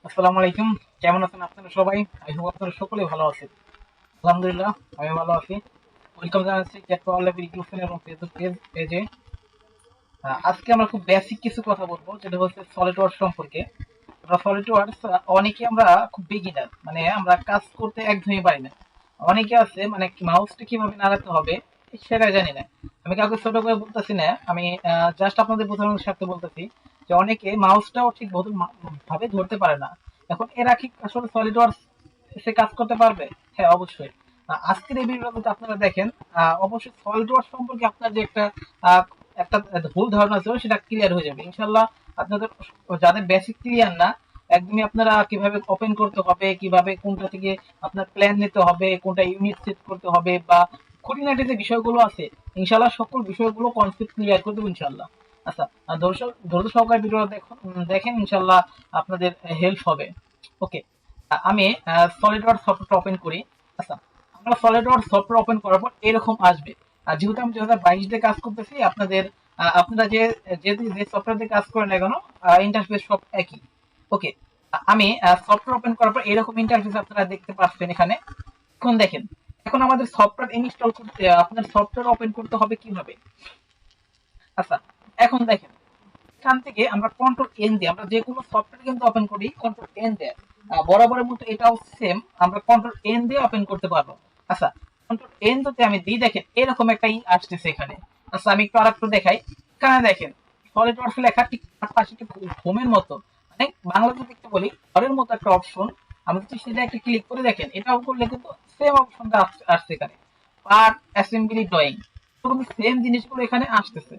আসসালামু আলাইকুম। কেমন আছেন আপনারা সবাই? আই হোপ আপনারা সকলেই ভালো আছেন। আলহামদুলিল্লাহ আমি ভালো আছি। ওয়েলকাম জানাচ্ছি ক্যাট পাওয়ার ল্যাব ইউটিউব চ্যানেল এবং ফেসবুক পেজে। আজকে আমরা খুব বেসিক কিছু কথা বলবো, যেটা হচ্ছে সলিড ওয়ার্কস সম্পর্কে। আমরা সলিড ওয়ার্কস অনেকে আমরা খুব বিগিনার, মানে আমরা কাজ করতে একদমই পারি না। অনেকে আছে মানে মাউসটা কিভাবে নাড়াতে হবে সেটা জানি না। আমি কাউকে ছোট করে বলতেছি না, আমি জাস্ট আপনাদের বোঝানোর স্বার্থে বলতেছি যে অনেকে মাউসটাও ঠিক ভাবে ধরতে পারে না। এখন এরা কি আসলে সলিড ওয়ার্কস সে কাজ করতে পারবে? হ্যাঁ, অবশ্যই। আজকের এই ভিডিওতে আপনারা দেখেন, অবশ্যই সলিড ওয়ার্কস সম্পর্কে আপনার যে আহ, একটা ভুল ধারণা ছিল সেটা ক্লিয়ার হয়ে যাবে ইনশাল্লাহ। আপনাদের যাদের বেসিক ক্লিয়ার না, একদমই আপনারা কিভাবে ওপেন করতে হবে, কিভাবে কোনটা থেকে আপনার প্ল্যান নিতে হবে, কোনটা ইউনিট সেট করতে হবে, বা খুঁটিনাটি যে বিষয়গুলো আছে ইনশাল্লাহ সকল বিষয়গুলো কনসেপ্ট ক্লিয়ার করে দেবো ইনশাল্লাহ। আচ্ছা, দর্শক ধৈর্য সহকারে ভিডিও দেখেন ইনশাল্লাহ আপনাদের হেল্প হবে। ওকে, আমি সলিড ওয়ার্কস সফটওয়্যার ওপেন করি। আচ্ছা, আমরা সলিড ওয়ার্কস সফটওয়্যার ওপেন করার পর এরকম আসবে। আর যেহেতু আমি 2022 দিয়ে কাজ করতেছি, আপনারা যে যে যে সফটওয়্যার দিয়ে কাজ করেন না কেন, ইন্টারফেস সব একই। ওকে, আমি সফটওয়্যার ওপেন করার পর এরকম ইন্টারফেস আপনারা দেখতে পাচ্ছেন এখানে। এখন দেখেন, এখন আমাদের সফটওয়্যার ইনস্টল করতে, আপনার সফটওয়্যার ওপেন করতে হবে কিভাবে। আচ্ছা, এখন দেখেন, এখান থেকে আমরা কন্ট্রোল এন দিয়ে আমরা যে কোনো সফটওয়্যার কিন্তু ওপেন করি কন্ট্রোল এন দিয়ে। বরাবরের মতো এটাও সেম, আমরা কন্ট্রোল এন দিয়ে ওপেন করতে পারবো। আচ্ছা, কন্ট্রোল এন যদি আমি দিই, দেখেন এরকম একটা আসতেছে এখানে। আচ্ছা, আমি একটু আরেকটু দেখাই। এখানে দেখেন সলিড ওয়ার্কস লেখা, ঠিক তার পাশে একটু হোমের মতো, মানে বাংলাতে দেখতে বলি ঘরের মতো একটা অপশন। আমি যদি সেটা একটা ক্লিক করে দেখেন, এটাও করলে কিন্তু সেম অপশনটা আসছে এখানে, পার্ট অ্যাসেম্বলি ড্রয়িং, সেম জিনিসগুলো এখানে আসতেছে।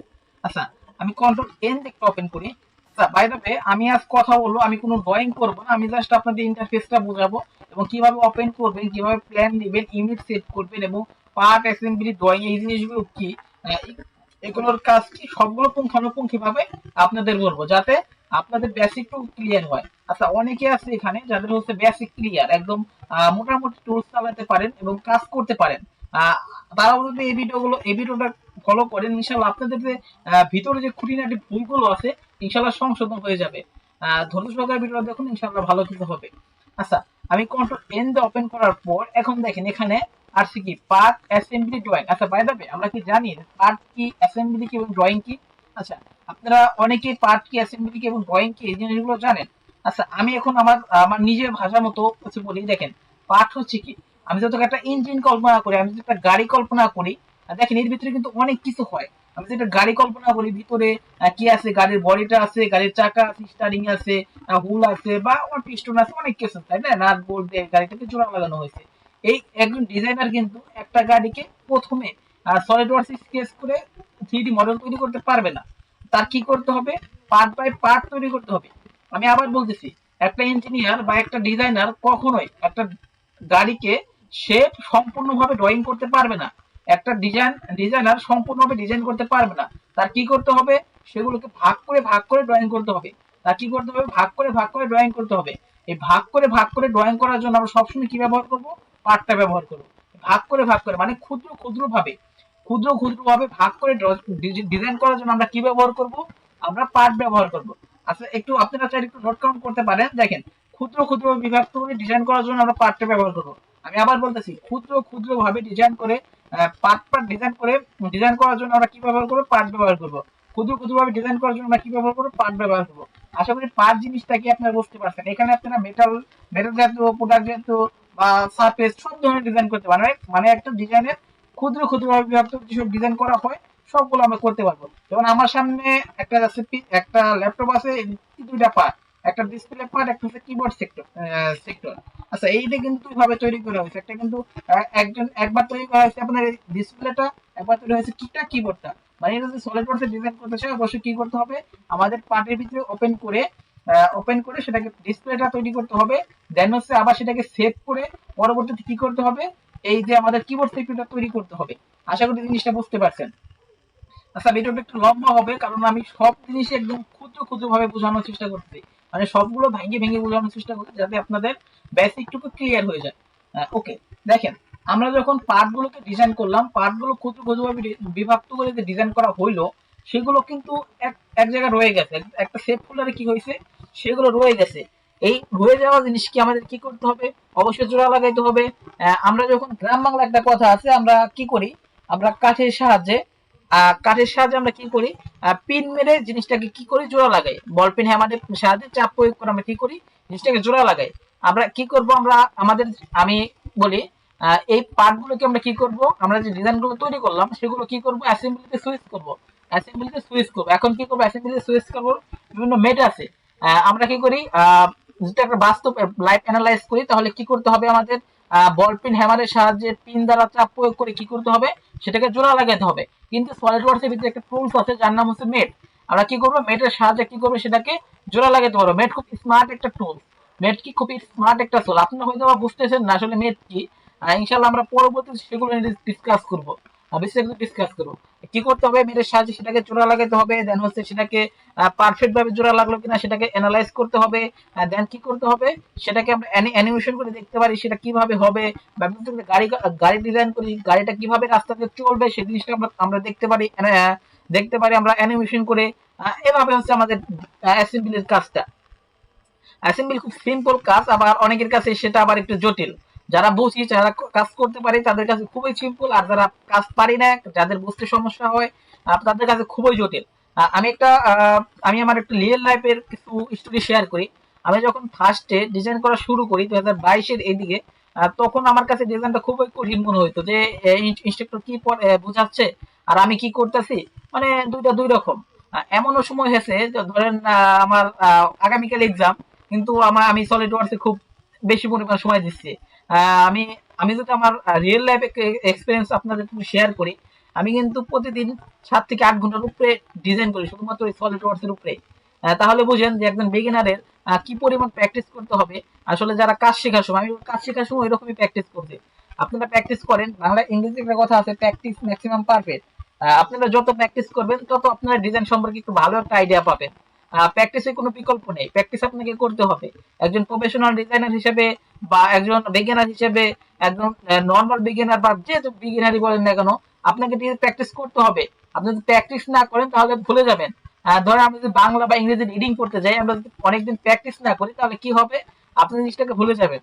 আচ্ছা, আমি কন্ট্রোল এন দেখতে ওপেন করি। আচ্ছা, বাই দ্য ওয়ে, আমি আজ কথা বলবো, আমি কোনো ড্রয়িং করবো না, আমি জাস্ট আপনাদের ইন্টারফেসটা বোঝাবো এবং কিভাবে ওপেন করবেন, কিভাবে প্ল্যান নেবেন, ইউনিট সেট করবেন এবং পার্ট অ্যাসেম্বলি ড্রয়িং এই জিনিসগুলো কি, আহ, এগুলোর কাজ কি, সবগুলো পুঙ্খানুপুঙ্খি ভাবে আপনাদের বলবো, যাতে আপনাদের বেসিকটু ক্লিয়ার হয়। আচ্ছা, অনেকে আছে এখানে যাদের হচ্ছে বেসিক ক্লিয়ার একদম, মোটামুটি টুলস চালাতে পারেন এবং কাজ করতে পারেন। আহ, তারাও যদি এই ভিডিওটা ফলো করেন ইনশাল্লাহ আপনাদের যে ভিতরে যে খুঁটিনাটি ভুলগুলো আছে ইনশাল্লাহ সংশোধন হয়ে যাবে। ধৈর্য সহকারে ভিডিও দেখুন, ইনশাল্লাহ ভালো কিছু হবে। আচ্ছা, আমি কন্ট্রোল এন দিয়ে ওপেন করার পর এখন দেখেন এখানে আসছে কি, পার্ট অ্যাসেম্বলি ড্রয়িং। আচ্ছা, বাই দ্য ওয়ে, আমরা কি জানি পার্ট কি, অ্যাসেম্বলি কি এবং ড্রয়িং কি? আচ্ছা, আপনারা অনেকেই পার্ট কি, অ্যাসেম্বলি কি এবং ড্রয়িং কি এই জিনিসগুলো জানেন। আচ্ছা, আমি এখন আমার আমার নিজের ভাষা মতো কিছু বলি। দেখেন, পার্ট হচ্ছে কি, আমি যত একটা ইঞ্জিন কল্পনা করি, আমি যদি একটা গাড়ি কল্পনা করি, দেখেন এর ভিতরে কিন্তু অনেক কিছু হয়। আমি যদি একটা গাড়ি কল্পনা করি, ভিতরে কি আছে, গাড়ির বডিটা আছে, গাড়ির চাকা আছে, স্টারিং আছে, হুল আছে, বা আমার পিস্টন আছে, অনেক কিছু, তাই না? নাট বোল্ট দিয়ে গাড়িটাকে জোড়া লাগানো হয়েছে। এই একজন ডিজাইনার কিন্তু একটা গাড়িকে প্রথমে সলিড ওয়ার্কস স্কেচ করে 3D মডেল তৈরি করতে পারবে না। তার কি করতে হবে, পার্ট বাই পার্ট তৈরি করতে হবে। আমি আবার বলতেছি, একটা ইঞ্জিনিয়ার বা একটা ডিজাইনার কখনোই একটা গাড়িকে সে সম্পূর্ণভাবে ড্রয়িং করতে পারবে না। একটা ডিজাইনার সম্পূর্ণভাবে ডিজাইন করতে পারবে না। তার কি করতে হবে, সেগুলোকে ভাগ করে ড্রয়িং করতে হবে। তার কি করতে হবে, ভাগ করে ড্রয়িং করতে হবে। এই ভাগ করে ড্রয়িং করার জন্য আমরা সবসময় কি ব্যবহার করব, পার্টটা ব্যবহার করব। ভাগ করে মানে ক্ষুদ্র ভাবে ভাগ করে ডিজাইন করার জন্য আমরা কি ব্যবহার করব, আমরা পার্ট ব্যবহার করব। আচ্ছা, একটু আপনারা চাইলে একটু নোট ডাউন করতে পারেন। দেখেন, ক্ষুদ্র বিভক্ত করে ডিজাইন করার জন্য আমরা পার্টটা ব্যবহার করব। আমি আবার বলতেছি, ক্ষুদ্র ভাবে ডিজাইন করে পার্ট ডিজাইন করার জন্য আমরা কি ব্যবহার করবো, পার্ট ব্যবহার করব। ক্ষুদ্র ভাবে ডিজাইন করার জন্য আমরা কি ব্যবহার করবো, পার্ট ব্যবহার করবো। আশা করি পার্ট জিনিসটা কি আপনারা বুঝতে পারছেন। এখানে আপনারা মেটাল জাতীয় প্রোডাক্ট জাতীয় বা সারফেস সব ধরনের ডিজাইন করতে পারবেন। মানে একটা ডিজাইনের ক্ষুদ্র ভাবে বিভক্ত যেসব ডিজাইন করা হয় সবগুলো আমরা করতে পারবো। যেমন আমার সামনে একটা আছে, একটা ল্যাপটপ আছে, দুইটা পার্ট, একটা ডিসপ্লে পার্ট, একটা হচ্ছে কিবোর্ড সেক্টর। আচ্ছা, এইটা কিন্তু ভাবে তৈরি করা হয়েছে, একটা কিন্তু একবার তৈরি করা হয়েছে আপনার ডিসপ্লেটা, একবার তৈরি হয়েছে কিবোর্ডটা। মানে এটা যদি সলিড ওয়ার্কসে ডিজাইন করতে চাই অবশ্যই কি করতে হবে, আমাদের পার্টের ভিতরে ওপেন করে সেটাকে ডিসপ্লেটা তৈরি করতে হবে। দেন হচ্ছে আবার সেটাকে সেভ করে পরবর্তীতে কি করতে হবে, এই যে আমাদের কিবোর্ড সেক্টরটা তৈরি করতে হবে। আশা করি জিনিসটা বুঝতে পারছেন। আচ্ছা, ভিডিওটা একটু লম্বা হবে কারণ আমি সব জিনিস একদম ক্ষুদ্র ভাবে বোঝানোর চেষ্টা করছি। মানে সবগুলো ভেঙে বোঝানোর চেষ্টা করছি যাতে আপনাদের বেসিকটুকু ক্লিয়ার হয়ে যায়। ওকে, দেখেন, আমরা যখন পার্ট গুলোকে ডিজাইন করলাম, পার্ট গুলো ক্ষুদ্র ভাবে বিভক্ত করে যে ডিজাইন করা হইলো, সেগুলো কিন্তু এক এক জায়গায় রয়ে গেছে, একটা সেফ ফোল্ডারে কি হয়েছে, সেগুলো রয়ে গেছে। এই রয়ে যাওয়া জিনিস কি আমাদের কি করতে হবে? অবশ্যই জোড়া লাগাইতে হবে। আমরা যখন গ্রাম বাংলা একটা কথা আছে, আমরা কি করি, আমরা কাঠের সাহায্যে আমরা কি করি, পিন মেরে জিনিসটাকে কি করি, জোড়া লাগাই। বল পিন হ্যামারের সাহায্যে চাপ প্রয়োগ করে আমরা কি করি, জিনিসটাকে জোড়া লাগাই। আমরা কি করব, আমরা আমাদের, আমি বলি, এই পার্ট গুলোকে আমরা কি করব, আমরা যে ডিজাইন গুলো তৈরি করলাম সেগুলো কি করব, অ্যাসেম্বলিতে সুইচ করব। এখন কি করব, অ্যাসেম্বলিতে সুইচ করব। বিভিন্ন মেট আছে। আমরা কি করি, যেটা একটা বাস্তব লাইভ অ্যানালাইজ করি, তাহলে কি করতে হবে আমাদের, বল পিন হ্যামারের সাহায্যে পিন দ্বারা চাপ প্রয়োগ করে কি করতে হবে, সেটাকে জোড়া লাগাতে হবে। কিন্তু সলিড ওয়ার্কস এর ভিতরে একটা টুলস আছে যার নাম হচ্ছে মেট। আমরা কি করব, মেটের সাহায্যে কি করব, সেটাকে জোড়া লাগাতে পারবো। মেট খুব স্মার্ট একটা টুল। মেট কি খুবই স্মার্ট একটা টুল। আপনারা হয়তো বুঝতেছেন না আসলে মেট কি। ইনশাআল্লাহ আমরা পরবর্তীতে সেগুলো নিয়ে ডিসকাস করব, বিস্তারিত ডিসকাস করব। কি করতে হবে, মেটের সাহায্যে সেটাকে জোড়া লাগাতে হবে। দেন হচ্ছে সেটাকে পারফেক্ট ভাবে জোড়া লাগলো কিনা সেটাকে অ্যানালাইজ করতে হবে। দেন কি করতে হবে, সেটাকে আমরা অ্যানিমেশন করে দেখতে পারি সেটা কিভাবে হবে। বা গাড়ি গাড়ি ডিজাইন করি, গাড়িটা কিভাবে রাস্তাতে চলবে সেই জিনিসটা আমরা দেখতে পারি আমরা অ্যানিমেশন করে। এভাবে হচ্ছে আমাদের অ্যাসেম্বলির কাজটা। অ্যাসেম্বলি খুব সিম্পল কাজ, আবার অনেকের কাছে সেটা আবার একটু জটিল। যারা বুঝি, যারা কাজ করতে পারি তাদের কাছে খুবই সিম্পল, আর যারা কাজ পারি না, যাদের বুঝতে সমস্যা হয়, তাদের কাছে খুবই জটিল। আমি আমার একটা রিয়েল লাইফের কিছু স্টোরি শেয়ার করি। আমি যখন ফার্স্টে ডিজাইন করা শুরু করি 2022-এর এইদিকে, তখন আমার কাছে ডিজাইনটা খুবই কঠিন মনে হইতো যে ইনস্ট্রাক্টর কি বোঝাচ্ছে আর আমি কি করতেছি, মানে দুইটা দুই রকম। এমনও সময় হয়েছে যে ধরেন আমার আগামীকাল এক্সাম, কিন্তু আমি সলিড ওয়ার্কসে খুব বেশি পরিমাণ সময় দিচ্ছি। আমি আমি যদি আমার রিয়েল লাইফ এক্সপিরিয়েন্স আপনাদের শেয়ার করি, আমি কিন্তু প্রতিদিন 7 থেকে 8 ঘন্টার উপরে ডিজাইন করি শুধুমাত্র এই সলিড ওয়ার্কস এর উপরে। তাহলে বুঝেন যে একজন বিগিনারের কি পরিমাণ প্র্যাকটিস করতে হবে। আসলে যারা কাজ শেখার সময়, আমি কাজ শেখার সময় এরকমই প্র্যাকটিস করছি। আপনারা প্র্যাকটিস করেন, বাংলা ইংরেজি একটা কথা আছে, প্র্যাকটিস ম্যাক্সিমাম পারফেক্ট। আপনারা যত প্র্যাকটিস করবেন তত আপনারা ডিজাইন সম্পর্কে একটু ভালো একটা আইডিয়া পাবেন। প্র্যাকটিসের কোনো বিকল্প নেই, প্র্যাকটিস আপনাকে করতে হবে। একজন প্রফেশনাল ডিজাইনার হিসেবে বা একজন বিগিনার হিসেবে, একজন নর্মাল বিগিনার বা যে বিগিনারই বলেন না কেন, আপনাকে প্র্যাকটিস করতে হবে। আপনি যদি প্র্যাকটিস না করেন তাহলে ভুলে যাবেন। ধরেন আমরা যদি বাংলা বা ইংরেজি রিডিং করতে যাই, আমরা যদি অনেকদিন প্র্যাকটিস না করি তাহলে কি হবে, আপনি জিনিসটাকে ভুলে যাবেন।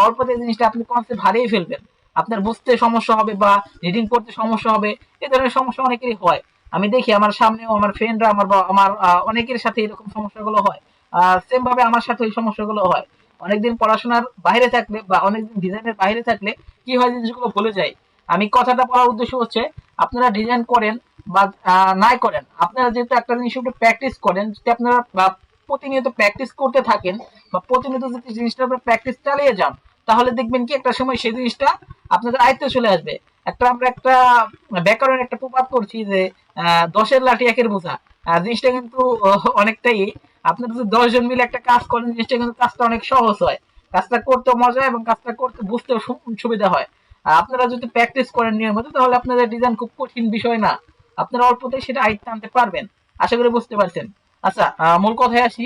অল্পতে জিনিসটা আপনি কনসেপ্ট হারিয়ে ফেলবেন। আপনার বুঝতে সমস্যা হবে বা রিডিং করতে সমস্যা হবে। এই ধরনের সমস্যা অনেকেরই হয়। আমি দেখি আমার সামনেও আমার ফ্রেন্ডরা, আমার অনেকের সাথে এরকম সমস্যাগুলো হয়। সেম ভাবে আমার সাথে এই সমস্যাগুলো হয়। অনেকদিন পড়াশোনার বাইরে থাকলে বা অনেকদিন ডিজাইনের বাইরে থাকলে কি হয়, জিনিসগুলো ভুলে যায়। আমি কথাটা বলার উদ্দেশ্য হচ্ছে, আপনারা ডিজাইন করেন বা নাই করেন, আপনারা যেহেতু একটা জিনিস উপরে প্র্যাকটিস করেন, যদি আপনারা প্রতিনিয়ত প্র্যাকটিস করতে থাকেন বা প্রতিনিয়ত যদি জিনিসটার উপরে প্র্যাকটিস চালিয়ে যান, তাহলে দেখবেন কি একটা সময় সেই জিনিসটা আপনাদের আয়ত্তে চলে আসবে। আমরা একটা ব্যাকরণের একটা প্রবাদ করছি যে 10-এর লাঠি 1-এর বোঝা। জিনিসটা কিন্তু অনেকটাই, আপনারা যদি 10 জন মিলে একটা কাজ করেন, জিনিসটা কিন্তু কাজটা অনেক সহজ হয়। কাজটা করতেও মজা এবং কাজটা করতে বুঝতেও সুবিধা হয়। আপনারা যদি প্র্যাকটিস করেন নিয়মিত, তাহলে আপনাদের ডিজাইন খুব কঠিন বিষয় না। আপনারা অল্পতেই সেটা আয়ত্তে আনতে পারবেন। আশা করি বুঝতে পারছেন। আচ্ছা, মূল কথায় আসি।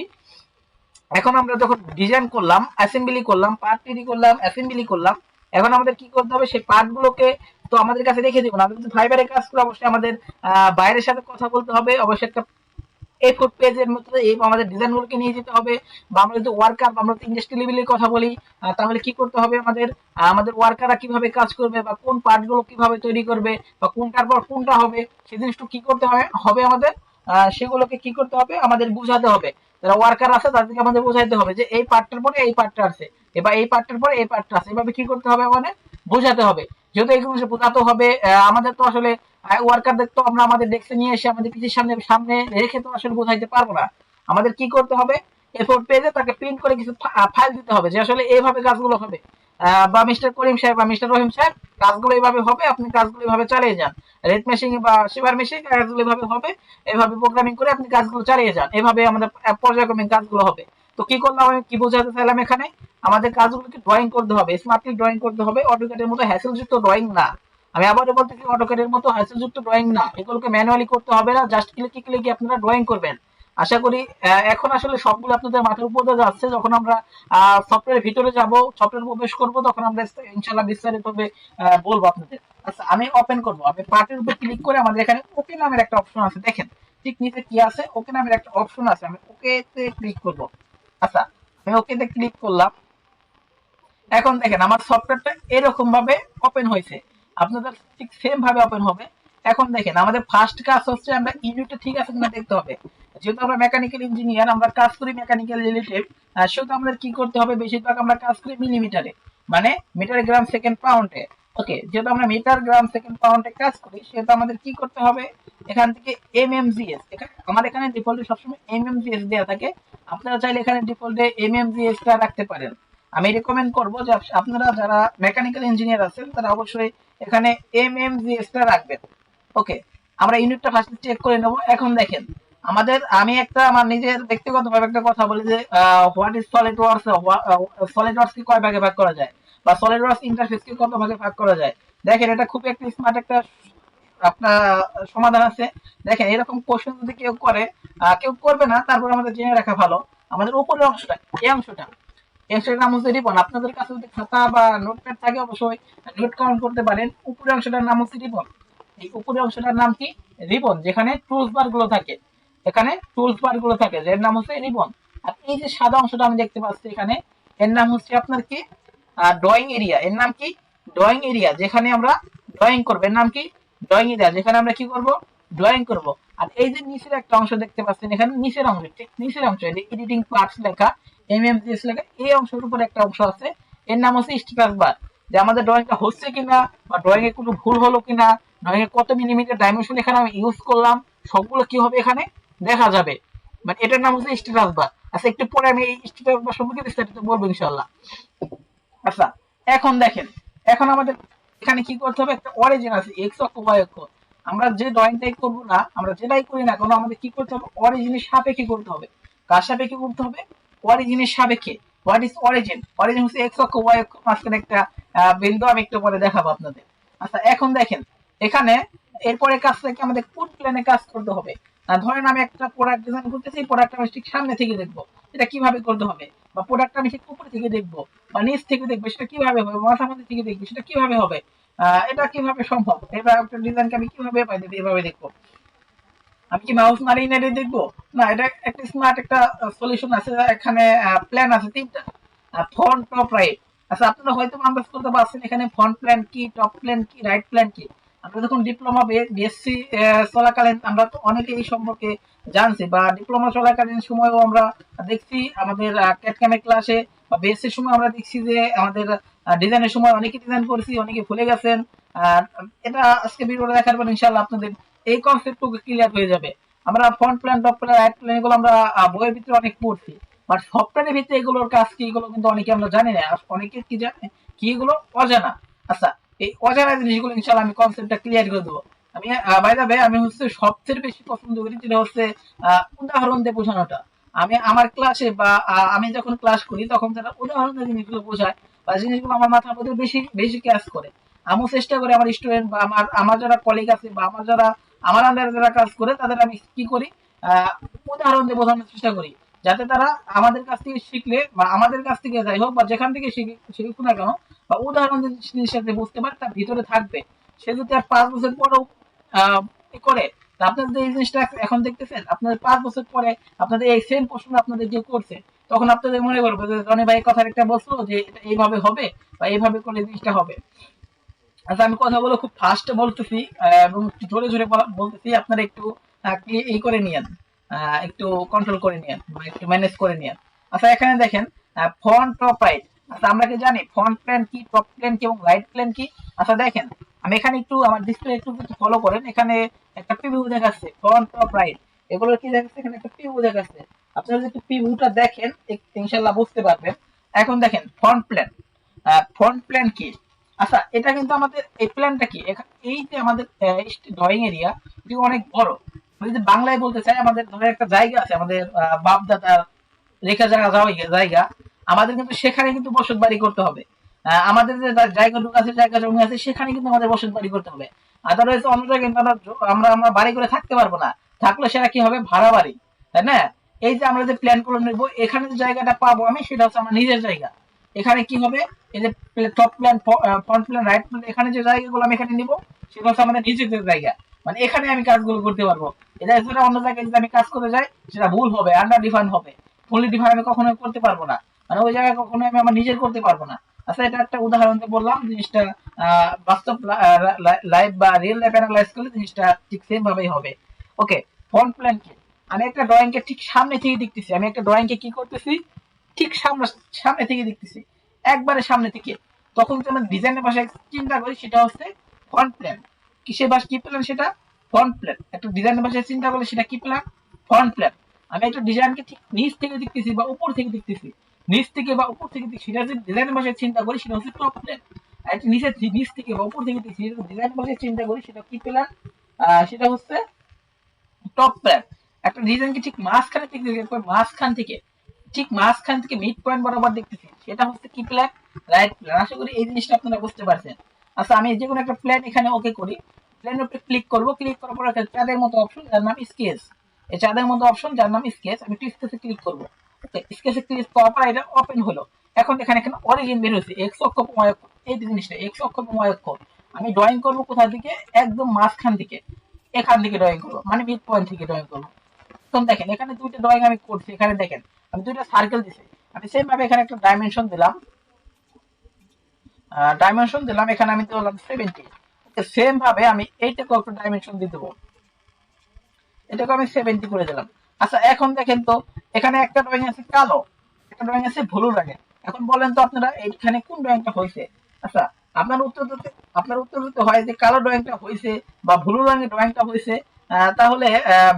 এখন আমরা যখন ডিজাইন করলাম, অ্যাসেম্বলি করলাম, পার্ট তৈরি করলাম, অ্যাসেম্বলি করলাম, এখন আমাদের কি করতে হবে, সেই পার্ট গুলোকে তো আমাদের কাছে রেখে দিব না। আমরা যদি ফাইবারে কাজ করি, অবশ্যই আমাদের বাইরের সাথে কথা বলতে হবে। অবশ্যই একটা A4 পেজের মধ্যে এই আমাদের ডিজাইন গুলোকে নিয়ে যেতে হবে। বা আমরা যদি ওয়ার্কার বা আমরা যদি ইন্ডাস্ট্রি লেভেলের কথা বলি, তাহলে কি করতে হবে আমাদের, আমাদের ওয়ার্কাররা কিভাবে কাজ করবে বা কোন পার্ট গুলো কিভাবে তৈরি করবে বা কোনটার পর কোনটা হবে, সেই জিনিসটা কি করতে হবে আমাদের, সেগুলোকে কি করতে হবে, আমাদের বুঝাতে হবে। যারা ওয়ার্কার আছে তাদেরকে আমাদের বোঝাইতে হবে যে এই পার্টটার পরে এই পার্টটা আছে, এবার এই পার্টটার পরে এই পার্টটা আছে, এভাবে কি করতে হবে, আমাদের বোঝাতে হবে। যেহেতু এগুলো বোঝাতে হবে, আমাদের তো আসলে ওয়ার্কারদের তো আমরা আমাদের ডেস্কে নিয়ে এসে আমাদের পিছিয়ে সামনে সামনে রেখে তো আসলে বোঝাইতে পারবো না। আমাদের কি করতে হবে, A4 পেজে তাকে প্রিন্ট করে কিছু ফাইল দিতে হবে যে আসলে এইভাবে কাজগুলো হবে। বা মিস্টার করিম সাহেব বা মিস্টার রহিম সাহেব, কাজগুলো এইভাবে হবে, আপনি কাজগুলো এইভাবে চালিয়ে যান। রেড মেশিন বা সেভার মেশিন, কাজগুলো এইভাবে হবে। এইভাবে প্রোগ্রামিং করে আপনি কাজগুলো চালিয়ে যান। এভাবে আমাদের পর্যায়ক্রমিক কাজগুলো হবে। তো কি করলাম, আমি কি বোঝাতে চাইলাম এখানে, আমাদের কাজগুলোকে ড্রয়িং করতে হবে, স্মার্টলি ড্রয়িং করতে হবে। অটোক্যাডের মতো হ্যাসেলযুক্ত ড্রয়িং না। আমি আবারও বলতেছি, অটোক্যাডের মতো হ্যাসেলযুক্ত ড্রয়িং না। এগুলোকে ম্যানুয়ালি করতে হবে না, জাস্ট ক্লিকে ক্লিকে আপনারা ড্রয়িং করবেন। আশা করি এখন আসলে সবগুলো আপনাদের মাথার উপর দিয়ে যাচ্ছে। যখন আমরা সফটওয়্যারের ভিতরে যাব, সফটওয়্যার প্রবেশ করব, তখন আমরা ইনশাআল্লাহ বিস্তারিতভাবে বলবো আপনাদের। আচ্ছা, আমি ওপেন করব। আমি পার্টের উপর ক্লিক করে আমাদের এখানে ওকে নামের একটা অপশন আছে, দেখেন ঠিক নিচে কি আছে, ওকে নামের একটা অপশন আছে। আমি ওকে তে ক্লিক করব। আচ্ছা, আমি ওকেতে ক্লিক করলাম। এখন দেখেন আমার সফটওয়্যারটা এরকম ভাবে ওপেন হয়েছে, আপনাদের ঠিক সেম ভাবে ওপেন হবে। এখন দেখেন আমাদের ফার্স্ট কাজ হচ্ছে আমরা ইউনিটটা ঠিক আছে কিনা দেখতে হবে। যেহেতু আমরা মেকানিক্যাল ইঞ্জিনিয়ার, আমরা কাজ করি মেকানিক্যাল রিলেটেড, সেহেতু আমাদের কি করতে হবে, বেশিরভাগ আমরা কাজ করি মিলিমিটারে, মানে মিটার গ্রাম সেকেন্ড পাউন্ডে। ওকে, যেহেতু আমরা মিটার গ্রাম সেকেন্ড পাউন্ডে কাজ করি, সেহেতু আমাদের কি করতে হবে, এখান থেকে এমএমজিএস, আমার এখানে ডিফল্টে সবসময় এমএমজিএস দেওয়া থাকে, আপনারা চাইলে এখানে ডিফল্টে এমএমজিএস টা রাখতে পারেন। আমি রেকমেন্ড করবো যে আপনারা যারা মেকানিক্যাল ইঞ্জিনিয়ার আছেন তারা অবশ্যই এখানে এমএমজিএস টা রাখবেন। ওকে, আমরা ইউনিটটা ফার্স্ট চেক করে নেব। এখন দেখেন আমাদের, আমি একটা আমার নিজের ব্যক্তিগতভাবে একটা কথা বলি যে what is solid works, solid works কি কয় ভাগে ভাগ করা যায়, বা সলিড ওয়ার্কস ইন্টারফেস কি কত ভাগে ভাগ করা যায়। দেখেন এটা খুব একটা স্মার্ট একটা আপনার সমাধান আছে। দেখেন এরকম কোশ্চেন যদি কেউ করে, কেউ করবে না, তারপর আমাদের জেনে রাখা ভালো। আমাদের উপরের অংশটা, এই অংশটা, এর নাম হচ্ছে রিবন। আপনাদের কাছে যদি খাতা বা নোটপ্যাড থাকে অবশ্যই নোট কাউন্ট করতে পারেন। উপরের অংশটার নাম হচ্ছে রিবন। এই উপরের অংশটার নাম কি, রিবন, যেখানে টুলস বার গুলো থাকে, এখানে টুলস বার গুলো থাকে, এর নাম হচ্ছে রিবন। আর এই যে সাদা অংশটা আমি দেখতে পাচ্ছি এখানে, এর নাম হচ্ছে আপনার কি, ড্রয়িং এরিয়া। এর নাম কি, ড্রয়িং এরিয়া, যেখানে আমরা ড্রয়িং করবো। এর নাম কি, ড্রয়িং এরিয়া, যেখানে আমরা কি করব, ড্রয়িং করব। আর এই যে নিচের একটা অংশ দেখতে পাচ্ছেন এখানে, নিচের অংশ, ঠিক নিচের অংশ, এডিটিং পার্টস লেখা, এমএমজিএস লেখা, এই অংশের উপরে একটা অংশ আছে, এর নাম হচ্ছে স্ট্যাটাস বার। যে আমাদের ড্রয়িংটা হচ্ছে কিনা, বা ড্রয়িং এ কোনো ভুল হলো কিনা, ড্রয়িং এ কত মিলিমিটার ডাইমেনশন এখানে আমি ইউজ করলাম, সবগুলো কি হবে এখানে দেখা যাবে। মানে এটার নাম হচ্ছে স্ট্যাটাস বার। আচ্ছা, একটু পরে আমি এই স্ট্যাটাস বার সম্পর্কে বিস্তারিত বলবো ইনশাআল্লাহ। আচ্ছা, এখন দেখেন, এখন আমাদের এখানে কি করতে হবে, একটা অরিজিন আছে, এক্স অক্ষ ওয়াই অক্ষ। আমরা যে ড্রয়িংটাই করবো না, আমরা যেটাই করি না কেন, আমাদের কি করতে হবে, অরিজিনের সাপেক্ষে করতে হবে। কার সাপেক্ষে করতে হবে, অরিজিনের সাপেক্ষে। হোয়াট ইজ অরিজিন, অরিজিন হচ্ছে এক্স অক্ষ ওয়াই অক্ষ, মাঝখানে একটা বিন্দু, আমি একটু পরে দেখাবো আপনাদের। আচ্ছা, এখন দেখেন এখানে এরপরে কাজটা কি, আমাদের কোন প্ল্যানে কাজ করতে হবে। ধরেন আমি একটা প্রোডাক্ট ডিজাইন করতেছি, প্রোডাক্ট আমি ঠিক সামনে থেকে দেখবো, এটা কিভাবে করতে হবে, বা প্রোডাক্ট আমি ঠিক উপরে থেকে দেখবো বা নিচ থেকে দেখবো, সেটা কিভাবে হবে, মাঝামাঝি থেকে দেখবো, সেটা কিভাবে হবে, এটা কিভাবে সম্ভব, এবার একটা ডিজাইনকে আমি কিভাবে এভাবে দেখবো। আমি কি মাউস নাড়িয়ে নাড়িয়ে দেখবো, না, এটা একটা স্মার্ট একটা সলিউশন আছে। এখানে প্ল্যান আছে তিনটা, ফ্রন্ট, টপ, রাইট। আচ্ছা, আপনারা হয়তো আন্দাজ করতে পারছেন এখানে ফ্রন্ট প্ল্যান কি, টপ প্ল্যান কি, রাইট প্ল্যান কি। আমরা যখন ডিপ্লোমা বিএসসি চলাকালীন আমরা তো অনেকে এই সম্পর্কে জানছি, বা ডিপ্লোমা চলাকালীন সময়ও আমরা দেখছি আমাদের ক্যাটক্যামের ক্লাসে, বা বিএসসির সময় আমরা দেখছি যে আমাদের ডিজাইনের সময় অনেকে ডিজাইন করেছি, অনেকে ভুলে গেছেন। আর এটা আজকে ভিডিওটা দেখার পর ইনশাআল্লাহ আপনাদের এই কনসেপ্টটুকু ক্লিয়ার হয়ে যাবে। আমরা front plan, top plan, right plan এগুলো আমরা বইয়ের ভিতরে অনেক পড়ছি, বাট সফটওয়্যারের ভিতরে এগুলোর কাজ কি, এগুলো কিন্তু অনেকে আমরা জানি না। আর অনেকে কি জানে, কি এগুলো অজানা। আচ্ছা, এই অজানা জিনিসগুলো ইনশাআল্লাহ আমি কনসেপ্টটা ক্লিয়ার করে দেবো। আমি বাই দা ওয়ে, আমি হচ্ছে সবচেয়ে বেশি পছন্দ করি যেটা হচ্ছে উদাহরণ দিয়ে বোঝানোটা। আমি আমার ক্লাসে বা আমি যখন ক্লাস করি তখন যারা উদাহরণ দিয়ে জিনিসগুলো বোঝায়, বা জিনিসগুলো আমার মাথার মধ্যে বেশি বেশি কাজ করে, আমিও চেষ্টা করি আমার স্টুডেন্ট বা আমার আমার যারা কলিগ আছে, বা আমার যারা আমার আন্ডারে যারা কাজ করে, তাদের আমি কি করি, আহ উদাহরণ দিয়ে বোঝানোর চেষ্টা করি, যাতে তারা আমাদের কাছ থেকে শিখলে, বা আমাদের কাছ থেকে যাই হোক, বা যেখান থেকে শিখুক না কেন, বা উদাহরণ জিনিসটা বুঝতে পারে, তার ভিতরে থাকবে। সে যদি আর 5 বছর পরেও করে, তা আপনাদের এই জিনিসটা এখন দেখতেছেন, আপনাদের 5 বছর পরে আপনাদের এই সেম প্রশ্ন আপনাদের যে করছে, তখন আপনাদের মনে করবে যে রনি ভাই কথা একটা বলছিল যে এটা এইভাবে হবে, বা এইভাবে করলে জিনিসটা হবে। আচ্ছা, আমি কথাগুলো খুব ফাস্ট বলতেছি এবং একটু জোরে জোরে বলতেছি, আপনারা একটু এই করে নিয়েন, একটু কন্ট্রোল করে নিয়েন, বা একটু ম্যানেজ করে নিয়েন। আচ্ছা, এখানে দেখেন ফ্রন্ট, টপ, রাইট। আচ্ছা, আমরা কি জানি ফ্রন্ট প্ল্যান কি, টপ প্ল্যান কি এবং রাইট প্ল্যান কি। আচ্ছা, দেখেন আমি এখানে একটু আমার ডিসপ্লে একটু ফলো করেন, এখানে একটা প্রিভিউ দেখাচ্ছে ফ্রন্ট, টপ, রাইট, এগুলোর কি দেখাচ্ছে, এখানে একটা প্রিভিউ দেখাচ্ছে। আপনারা যদি প্রিভিউটা দেখেন ইনশাআল্লাহ বুঝতে পারবেন। এখন দেখেন ফ্রন্ট প্ল্যান, ফ্রন্ট প্ল্যান কি। আচ্ছা, এটা কিন্তু আমাদের এই প্ল্যানটা কি, এই যে আমাদের ড্রয়িং এরিয়া, এটি অনেক বড়। আমি যদি বাংলায় বলতে চাই, আমাদের ধরে একটা জায়গা আছে, আমাদের বাপ দাদার রেখা জায়গা জায়গা, আমাদের কিন্তু সেখানে কিন্তু বসত বাড়ি করতে হবে। আমাদের যে জায়গাটুকু আছে, জায়গা জমি আছে, সেখানে কিন্তু আমাদের বসত বাড়ি করতে হবে। আদারওয়াইজ অন্য জায়গায় কিন্তু আমরা আমরা বাড়ি করে থাকতে পারবো না। থাকলে সেটা কি হবে, ভাড়া বাড়ি, তাই না। এই যে আমরা যে প্ল্যান করে নেবো, এখানে যে জায়গাটা পাবো আমি, সেটা হচ্ছে আমার নিজের জায়গা। এখানে কি হবে, এই যে top plan, front plan, right plan, এখানে যে জায়গাগুলো আমি এখানে নিব, সেটা হচ্ছে আমাদের নিজেদের জায়গা। মানে এখানে আমি কাজগুলো করতে পারবো। এটা ছাড়া অন্য জায়গায় যদি আমি কাজ করে যাই, সেটা ভুল হবে, আন্ডার ডিফাইন হবে, ফুলি ডিফাইন আমি কখনো করতে পারবো না। মানে ওই জায়গায় কখনো আমি আমার নিজের করতে পারবো না। আচ্ছা, এটা একটা উদাহরণ দিয়ে বললাম, জিনিসটা বাস্তব লাইফ বা রিয়েল লাইফ অ্যানালাইজ করলে জিনিসটা ঠিক সেম ভাবেই হবে। ওকে, ফ্রন্ট প্ল্যান কি? আমি একটা ড্রয়িং কে ঠিক সামনে থেকে দেখতেছি, আমি একটা ড্রয়িং কে কি করতেছি, ঠিক সামনে সামনে থেকে দেখতেছি, একবারে সামনে থেকে। তখন তো আমরা ডিজাইনের ভাষায় চিন্তা করি, সেটা হচ্ছে ফ্রন্ট প্ল্যান। কিসের ভাষা কি প্ল্যান? সেটা ফ্রন্ট প্ল্যান। একটা ডিজাইনের ভাষায় চিন্তা করলে সেটা কি প্ল্যান? Front plan. আমি একটা ডিজাইনকে ঠিক নিচ থেকে দেখতেছি বা উপর থেকে দেখতেছি, নিচ থেকে বা উপর থেকে দেখছি, সেটা যদি ডিজাইনের ভাষায় চিন্তা করি সেটা হচ্ছে টপ প্ল্যান। আর একটা নিচ থেকে বা উপর থেকে দেখছি, সেটা ডিজাইনের ভাষায় চিন্তা করি সেটা কি প্ল্যান? সেটা হচ্ছে টপ প্ল্যান। একটা ডিজাইনকে ঠিক মাঝখানে থেকে ঠিক মাঝখান থেকে মিড পয়েন্ট বরাবর দেখতেছি, সেটা হচ্ছে কি প্ল্যান? Right plan. আশা করি এই জিনিসটা আপনারা বুঝতে পারছেন। আচ্ছা, আমি যে কোনো একটা প্ল্যান এখানে ওকে করি, প্ল্যানের উপরে ক্লিক করব, ক্লিক করার পর একটা চাঁদের মতো অপশন যার নাম স্কেচ, এই চাঁদের মতো অপশন যার নাম স্কেচ, আমি স্কেচে ক্লিক করব। ওকে, স্কেচে ক্লিক করার পর এটা ওপেন হলো। এখন এখানে অরিজিন বের হয়েছে, এক্স অক্ষ y অক্ষ, এই জিনিসটা এক্স অক্ষ y অক্ষ। আমি ড্রয়িং করব কোথা থেকে? একদম মাঝখান থেকে, এখান থেকে ড্রয়িং করবো, মানে মিড পয়েন্ট থেকে ড্রয়িং করবো। এখন দেখেন এখানে দুইটা ড্রয়িং আমি করছি, এখানে দেখেন আমি দুইটা সার্কেল দিছি, আমি সেম ভাবে এখানে একটা ডাইমেনশন দিলাম, এখানে আমি দিলাম 70। সেম ভাবে আমি এইটাকেও একটা ডাইমেনশন দিয়ে দেবো, এটাকে আমি 70 করে দিলাম। আচ্ছা, এখন দেখেন তো এখানে একটা ড্রয়িং আছে কালো, একটা ড্রয়িং আছে ব্লু রঙের। এখন বলেন তো আপনারা এইখানে কোন ড্রয়িংটা হয়েছে? আচ্ছা, আপনার উত্তর দিতে হয় যে কালো ড্রয়িংটা হয়েছে বা ব্লু রঙের ড্রয়িংটা হয়েছে, তাহলে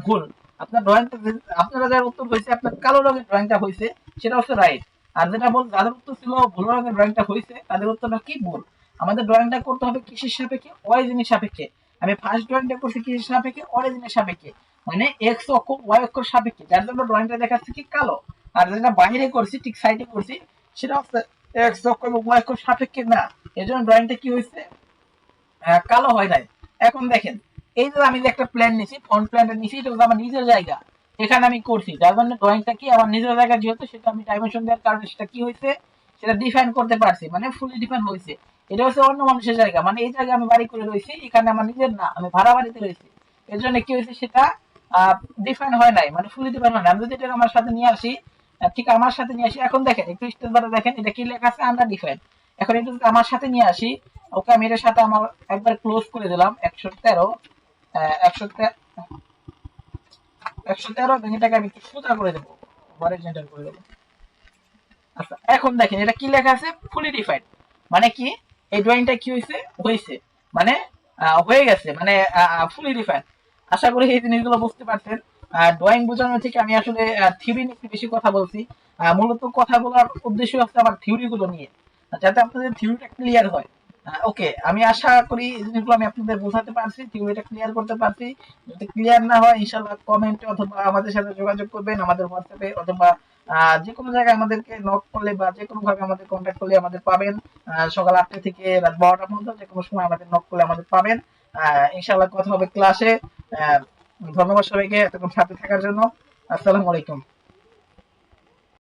ভুল। আপনার ড্রয়িংটা, আপনারা যার উত্তর হয়েছে আপনার কালো রঙের ড্রয়িংটা হয়েছে, সেটা হচ্ছে রাইট। আর যেটা যাদের উত্তর ছিল ব্লু রঙের ড্রয়িংটা হয়েছে, তাদের উত্তরটা কি? ভুল। আমাদের ড্রয়িংটা করতে হবে কিসের সাপেক্ষে? অরিজিনের সাপেক্ষে। আমি ফার্স্ট ড্রয়িংটা করছি কিসের সাপেক্ষে? অরিজিনের সাপেক্ষে, মানে এক্স অক্ষ ওয়াই অক্ষর সাপেক্ষে, যার জন্য ড্রয়িংটা দেখাচ্ছে কি কালো। আর যেটা বাইরে করছি, ঠিক সাইডে করছি, সেটা হচ্ছে এক্স অক্ষ এবং ওয়াই অক্ষর সাপেক্ষে না, এর জন্য ড্রয়িংটা কি হয়েছে? কালো হয় নাই। এখন দেখেন এই যে আমি যে একটা প্ল্যান নিছি, ফ্রন্ট প্ল্যানটা নিছি, এটা হচ্ছে আমার নিজের জায়গা, এখানে আমি করছি, যার জন্য ড্রয়িংটা কি আমার নিজের জায়গা, যেহেতু সেটা আমি ডাইমেনশন দেওয়ার কারণে সেটা কি হয়েছে, সেটা ডিফাইন করতে পারছি, মানে ফুলি ডিফাইন হয়েছে। এটা হচ্ছে অন্য মানুষের জায়গা, মানে এই জায়গায় আমি বাড়ি করে রয়েছি, এখানে আমার নিজের না, আমি ভাড়া বাড়িতে রয়েছি। এর জন্য কি হয়েছে, সেটা ডিফাইন হয় নাই, মানে ফুলি ডিফাইন হয় না। আমি যদি এটা আমার সাথে নিয়ে আসি, ঠিক আমার সাথে নিয়ে আসি, এখন দেখেন একটু স্টেজ দ্বারা দেখেন এটা কি লেখা আছে, আন্ডার ডিফাইন। এখন এটা যদি আমার সাথে নিয়ে আসি, ওকে আমি এটার সাথে আমার একবার ক্লোজ করে দিলাম, 113, 113 এটাকে আমি একটু সোজা করে দেবো, হরাইজন্টাল করে দেবো। আচ্ছা, এখন দেখেন এটা কি লেখা আছে, ফুলি ডিফাইন্ড। মানে কি, এই ড্রয়িংটা কি হয়েছে, হয়েছে, মানে হয়ে গেছে, মানে ফুলি ডিফাইন্ড। আশা করি এই জিনিসগুলো বুঝতে পারছেন। ড্রয়িং বোঝানো থেকে আমি আসলে থিওরি নিয়ে একটু বেশি কথা বলছি। মূলত কথা বলার উদ্দেশ্য হচ্ছে আমার থিওরি গুলো নিয়ে, যাতে আপনাদের থিওরিটা ক্লিয়ার হয়। ওকে, আমি আশা করি এই জিনিসগুলো আমি আপনাদের বোঝাতে পারছি, থিওরিটা ক্লিয়ার করতে পারছি। যদি ক্লিয়ার না হয়, ইনশাল্লাহ কমেন্টে অথবা আমাদের সাথে যোগাযোগ করবেন, আমাদের হোয়াটসঅ্যাপে অথবা যে কোনো জায়গায় আমাদেরকে নক করলে বা যে কোনো ভাবে আমাদের কন্ট্যাক্ট করলে আমাদের পাবেন। সকাল 8টা থেকে রাত 12টার মধ্যে যে কোনো সময় আমাদের নক করলে আমাদের পাবেন। ইনশাল্লাহ কথা হবে ক্লাসে। ধন্যবাদ সবাইকে এতক্ষণ সাথে থাকার জন্য। আসসালামু আলাইকুম।